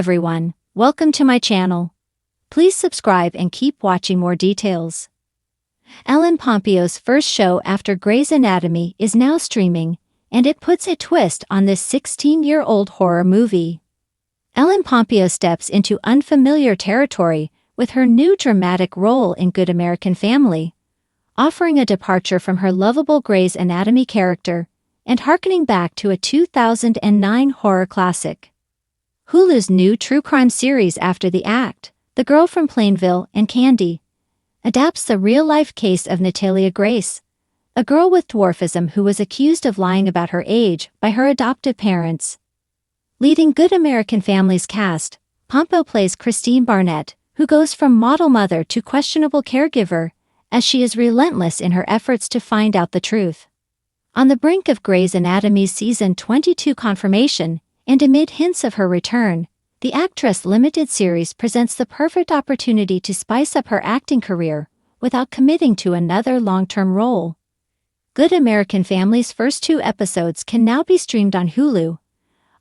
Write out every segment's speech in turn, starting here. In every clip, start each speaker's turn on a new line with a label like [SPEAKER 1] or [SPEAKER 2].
[SPEAKER 1] everyone, welcome to my channel. Please subscribe and keep watching more details. Ellen Pompeo's first show after Grey's Anatomy is now streaming, and it puts a twist on this 16-year-old horror movie. Ellen Pompeo steps into unfamiliar territory with her new dramatic role in Good American Family, offering a departure from her lovable Grey's Anatomy character and harkening back to a 2009 horror classic. Hulu's new true crime series After the Act, The Girl from Plainville and Candy, adapts the real-life case of Natalia Grace, a girl with dwarfism who was accused of lying about her age by her adoptive parents. Leading Good American Family's cast, Pompeo plays Christine Barnett, who goes from model mother to questionable caregiver, as she is relentless in her efforts to find out the truth. On the brink of Grey's Anatomy's season 22 confirmation, and amid hints of her return, the actress' limited series presents the perfect opportunity to spice up her acting career without committing to another long-term role. Good American Family's first 2 episodes can now be streamed on Hulu,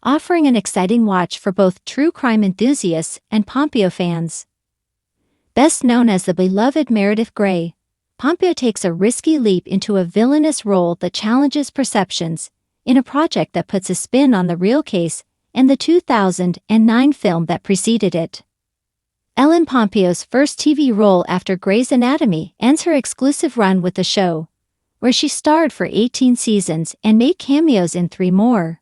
[SPEAKER 1] offering an exciting watch for both true crime enthusiasts and Pompeo fans. Best known as the beloved Meredith Grey, Pompeo takes a risky leap into a villainous role that challenges perceptions, in a project that puts a spin on the real case and the 2009 film that preceded it. Ellen Pompeo's first TV role after Grey's Anatomy ends her exclusive run with the show, where she starred for 18 seasons and made cameos in 3 more.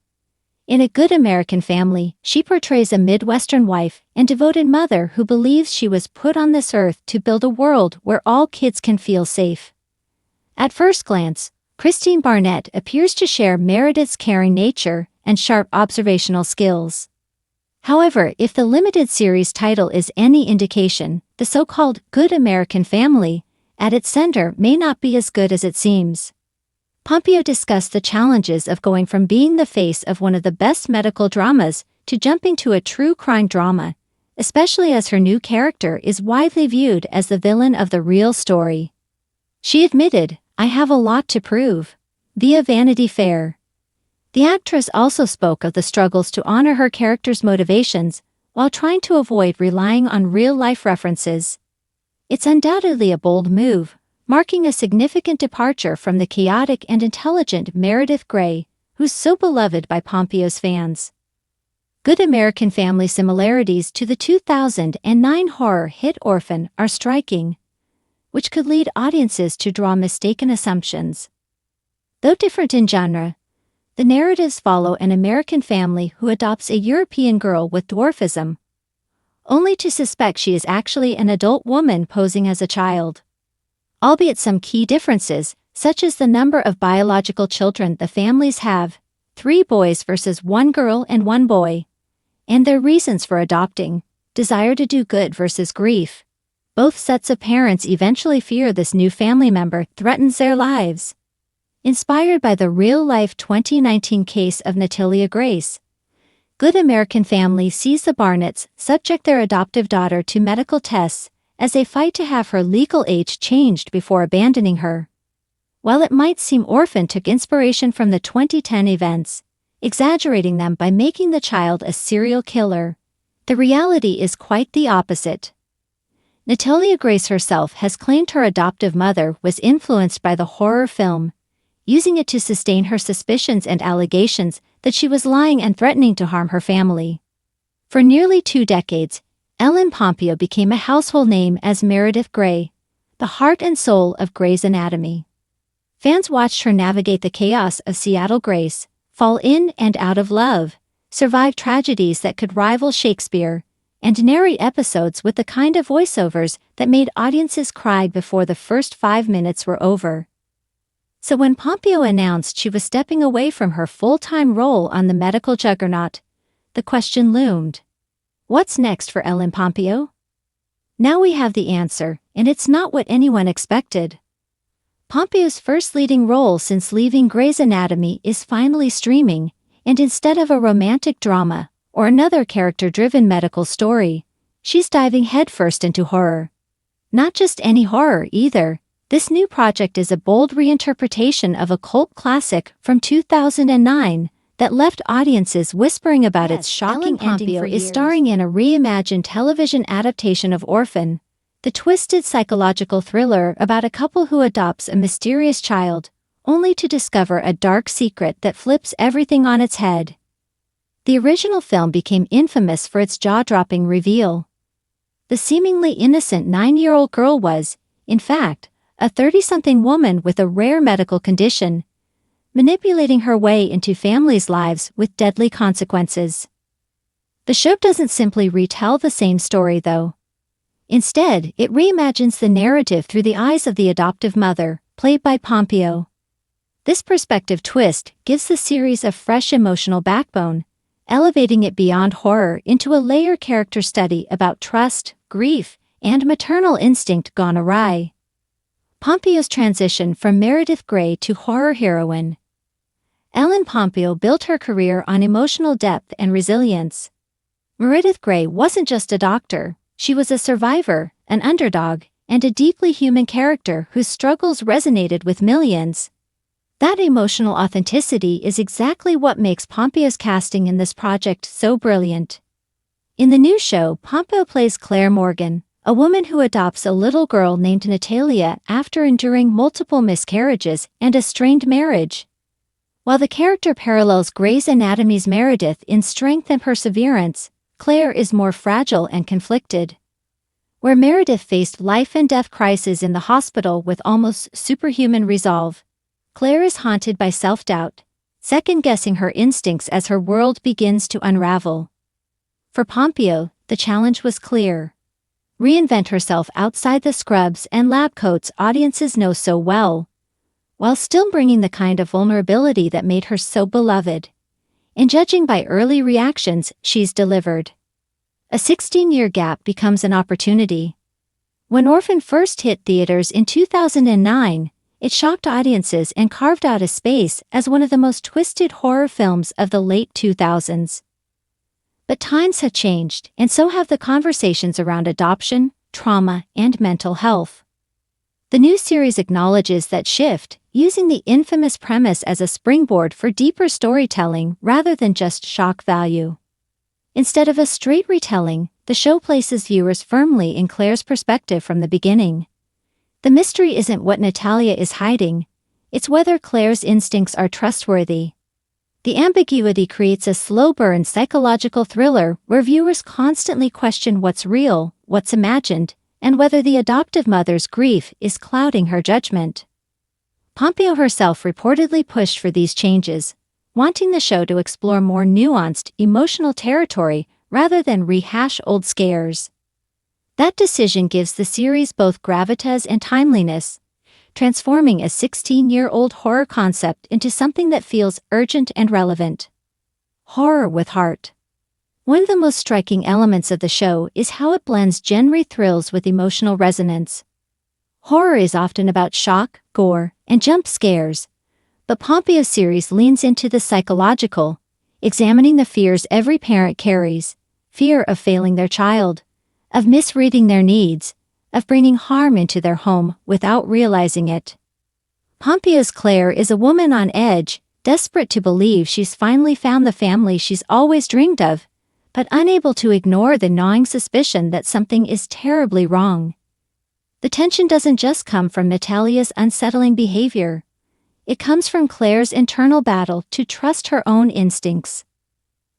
[SPEAKER 1] In A Good American Family, she portrays a Midwestern wife and devoted mother who believes she was put on this earth to build a world where all kids can feel safe. At first glance, Christine Barnett appears to share Meredith's caring nature and sharp observational skills. However, if the limited series title is any indication, the so-called Good American Family, at its center, may not be as good as it seems. Pompeo discussed the challenges of going from being the face of one of the best medical dramas to jumping to a true crime drama, especially as her new character is widely viewed as the villain of the real story. She admitted, "I have a lot to prove," via Vanity Fair. The actress also spoke of the struggles to honor her character's motivations while trying to avoid relying on real-life references. It's undoubtedly a bold move, marking a significant departure from the chaotic and intelligent Meredith Grey, who's so beloved by Pompeo's fans. Good American Family similarities to the 2009 horror hit Orphan are striking, which could lead audiences to draw mistaken assumptions. Though different in genre, the narratives follow an American family who adopts a European girl with dwarfism, only to suspect she is actually an adult woman posing as a child. Albeit some key differences, such as the number of biological children the families have, 3 boys versus 1 girl and 1 boy, and their reasons for adopting, desire to do good versus grief. Both sets of parents eventually fear this new family member threatens their lives. Inspired by the real-life 2019 case of Natalia Grace, Good American Family sees the Barnetts subject their adoptive daughter to medical tests as they fight to have her legal age changed before abandoning her. While it might seem Orphan took inspiration from the 2010 events, exaggerating them by making the child a serial killer, the reality is quite the opposite. Natalia Grace herself has claimed her adoptive mother was influenced by the horror film, using it to sustain her suspicions and allegations that she was lying and threatening to harm her family. For nearly 2 decades, Ellen Pompeo became a household name as Meredith Grey, the heart and soul of Grey's Anatomy. Fans watched her navigate the chaos of Seattle Grace, fall in and out of love, survive tragedies that could rival Shakespeare, and narrate episodes with the kind of voiceovers that made audiences cry before the first 5 minutes were over. So when Pompeo announced she was stepping away from her full-time role on the medical juggernaut, the question loomed. What's next for Ellen Pompeo? Now we have the answer, and it's not what anyone expected. Pompeo's first leading role since leaving Grey's Anatomy is finally streaming, and instead of a romantic drama or another character-driven medical story, she's diving headfirst into horror. Not just any horror either. This new project is a bold reinterpretation of a cult classic from 2009, that left audiences whispering about its shocking ending. Pompeo is starring in a reimagined television adaptation of Orphan, the twisted psychological thriller about a couple who adopts a mysterious child, only to discover a dark secret that flips everything on its head. The original film became infamous for its jaw-dropping reveal. The seemingly innocent 9-year-old girl was, in fact, a 30-something woman with a rare medical condition, manipulating her way into families' lives with deadly consequences. The show doesn't simply retell the same story, though. Instead, it reimagines the narrative through the eyes of the adoptive mother, played by Pompeo. This perspective twist gives the series a fresh emotional backbone, elevating it beyond horror into a layered character study about trust, grief, and maternal instinct gone awry. Pompeo's transition from Meredith Grey to horror heroine. Ellen Pompeo built her career on emotional depth and resilience. Meredith Grey wasn't just a doctor, she was a survivor, an underdog, and a deeply human character whose struggles resonated with millions. That emotional authenticity is exactly what makes Pompeo's casting in this project so brilliant. In the new show, Pompeo plays Claire Morgan, a woman who adopts a little girl named Natalia after enduring multiple miscarriages and a strained marriage. While the character parallels Grey's Anatomy's Meredith in strength and perseverance, Claire is more fragile and conflicted. Where Meredith faced life-and-death crises in the hospital with almost superhuman resolve, Claire is haunted by self-doubt, second-guessing her instincts as her world begins to unravel. For Pompeo, the challenge was clear. Reinvent herself outside the scrubs and lab coats audiences know so well, while still bringing the kind of vulnerability that made her so beloved. And judging by early reactions, she's delivered. A 16-year gap becomes an opportunity. When Orphan first hit theaters in 2009, it shocked audiences and carved out a space as one of the most twisted horror films of the late 2000s. But times have changed, and so have the conversations around adoption, trauma, and mental health. The new series acknowledges that shift, using the infamous premise as a springboard for deeper storytelling rather than just shock value. Instead of a straight retelling, the show places viewers firmly in Claire's perspective from the beginning. The mystery isn't what Natalia is hiding, it's whether Claire's instincts are trustworthy. The ambiguity creates a slow-burn psychological thriller where viewers constantly question what's real, what's imagined, and whether the adoptive mother's grief is clouding her judgment. Pompeo herself reportedly pushed for these changes, wanting the show to explore more nuanced, emotional territory rather than rehash old scares. That decision gives the series both gravitas and timeliness, transforming a 16-year-old horror concept into something that feels urgent and relevant. Horror with heart. One of the most striking elements of the show is how it blends genre thrills with emotional resonance. Horror is often about shock, gore, and jump scares, but Pompeo's series leans into the psychological, examining the fears every parent carries: fear of failing their child, of misreading their needs, of bringing harm into their home without realizing it. Pompeo's Claire is a woman on edge, desperate to believe she's finally found the family she's always dreamed of, but unable to ignore the gnawing suspicion that something is terribly wrong. The tension doesn't just come from Natalia's unsettling behavior. It comes from Claire's internal battle to trust her own instincts.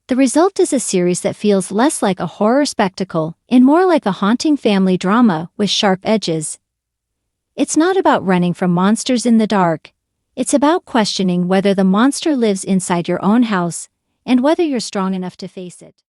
[SPEAKER 1] The result is a series that feels less like a horror spectacle and more like a haunting family drama with sharp edges. It's not about running from monsters in the dark. It's about questioning whether the monster lives inside your own house and whether you're strong enough to face it.